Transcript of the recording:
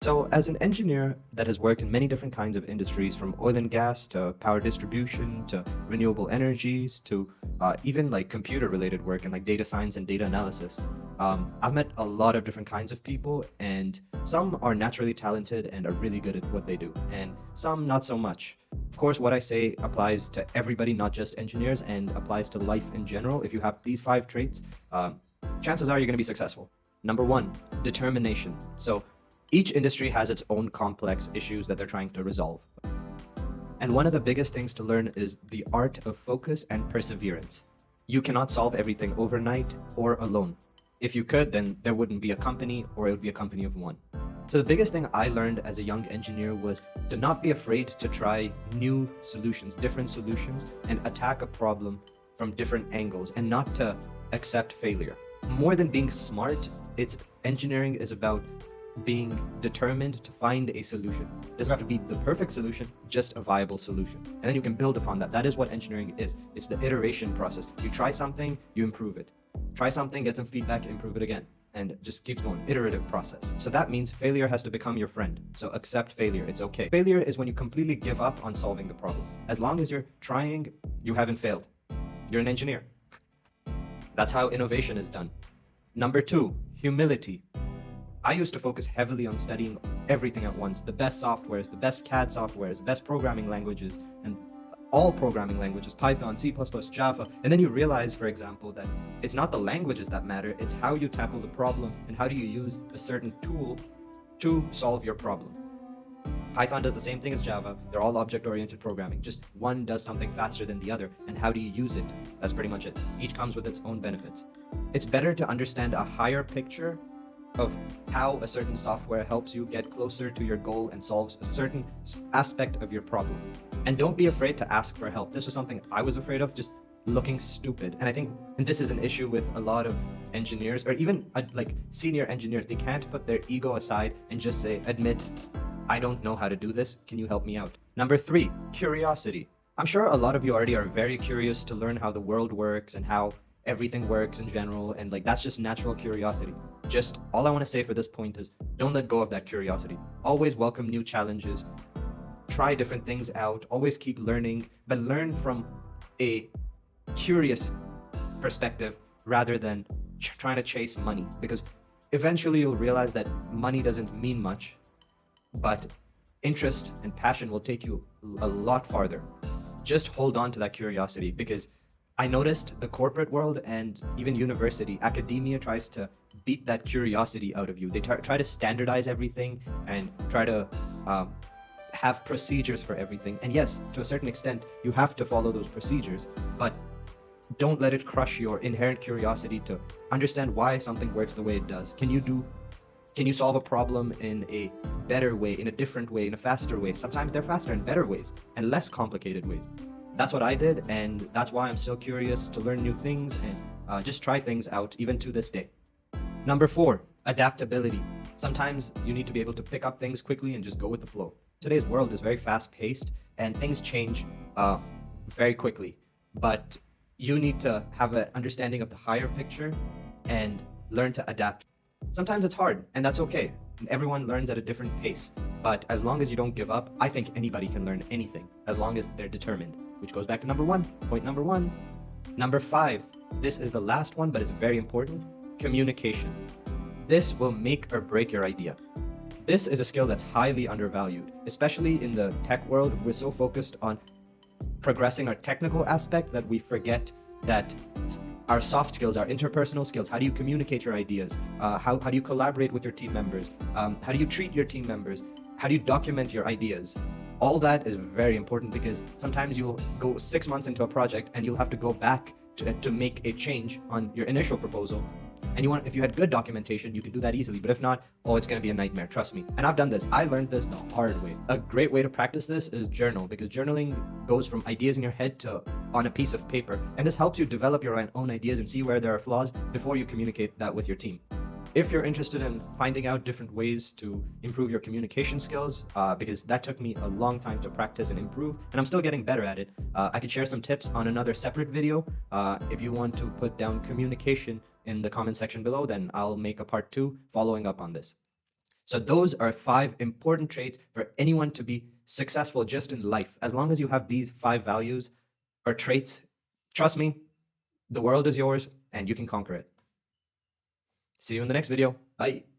So, as an engineer that has worked in many different kinds of industries, from oil and gas to power distribution to renewable energies to even like computer related work and like data science and data analysis, I've met a lot of different kinds of people, and some are naturally talented and are really good at what they do, and some not so much. Of course, what I say applies to everybody, not just engineers, and applies to life in general. If you have these five traits, chances are you're going to be successful. Number one, determination. So, each industry has its own complex issues that they're trying to resolve. And one of the biggest things to learn is the art of focus and perseverance. You cannot solve everything overnight or alone. If you could, then there wouldn't be a company, or it would be a company of one. So the biggest thing I learned as a young engineer was to not be afraid to try new solutions, different solutions, and attack a problem from different angles, and not to accept failure. More than being smart, it's engineering is about being determined to find a solution. It doesn't have to be the perfect solution, just a viable solution. And then you can build upon that. That is what engineering is. It's the iteration process. You try something, you improve it. Try something, get some feedback, improve it again. And it just keeps going. Iterative process. So that means failure has to become your friend. So accept failure. It's okay. Failure is when you completely give up on solving the problem. As long as you're trying, you haven't failed. You're an engineer. That's how innovation is done. Number two, humility. I used to focus heavily on studying everything at once, the best softwares, the best CAD softwares, the best programming languages, and all programming languages, Python, C++, Java. And then you realize, for example, that it's not the languages that matter, it's how you tackle the problem and how do you use a certain tool to solve your problem. Python does the same thing as Java. They're all object-oriented programming. Just one does something faster than the other, and how do you use it? That's pretty much it. Each comes with its own benefits. It's better to understand a higher picture of how a certain software helps you get closer to your goal and solves a certain aspect of your problem. And don't be afraid to ask for help. This was something I was afraid of, just looking stupid. And I think, and this is an issue with a lot of engineers, or even like senior engineers. They can't put their ego aside and just admit, I don't know how to do this. Can you help me out? Number three, curiosity. I'm sure a lot of you already are very curious to learn how the world works and how everything works in general, and like that's just natural curiosity. Just all I want to say for this point is don't let go of that curiosity. Always welcome new challenges. Try different things out. Always keep learning, but learn from a curious perspective rather than trying to chase money, because eventually you'll realize that money doesn't mean much, but interest and passion will take you a lot farther. Just hold on to that curiosity, because I noticed the corporate world and even university, academia tries to beat that curiosity out of you. They try to standardize everything and try to have procedures for everything. And yes, to a certain extent, you have to follow those procedures, but don't let it crush your inherent curiosity to understand why something works the way it does. Can you solve a problem in a better way, in a different way, in a faster way? Sometimes they're faster in better ways and less complicated ways. That's what I did, and that's why I'm still curious to learn new things and just try things out, even to this day. Number four, adaptability. Sometimes you need to be able to pick up things quickly and just go with the flow. Today's world is very fast-paced, and things change very quickly. But you need to have an understanding of the higher picture and learn to adapt. Sometimes it's hard, and that's okay. Everyone learns at a different pace. But as long as you don't give up, I think anybody can learn anything, as long as they're determined. Which goes back to number one, point number one. Number five, this is the last one, but it's very important. Communication. This will make or break your idea. This is a skill that's highly undervalued, especially in the tech world. We're so focused on progressing our technical aspect that we forget that our soft skills, our interpersonal skills. How do you communicate your ideas? How do you collaborate with your team members? How do you treat your team members? How do you document your ideas? All that is very important, because sometimes you'll go 6 months into a project and you'll have to go back to make a change on your initial proposal. And if you had good documentation, you can do that easily. But if not, it's going to be a nightmare, trust me. And I've done this. I learned this the hard way. A great way to practice this is journal, because journaling goes from ideas in your head to on a piece of paper. And this helps you develop your own ideas and see where there are flaws before you communicate that with your team. If you're interested in finding out different ways to improve your communication skills, because that took me a long time to practice and improve, and I'm still getting better at it, I could share some tips on another separate video. If you want to put down communication in the comment section below, then I'll make a part 2 following up on this. So those are 5 important traits for anyone to be successful just in life. As long as you have these 5 values or traits, trust me, the world is yours and you can conquer it. See you in the next video. Bye.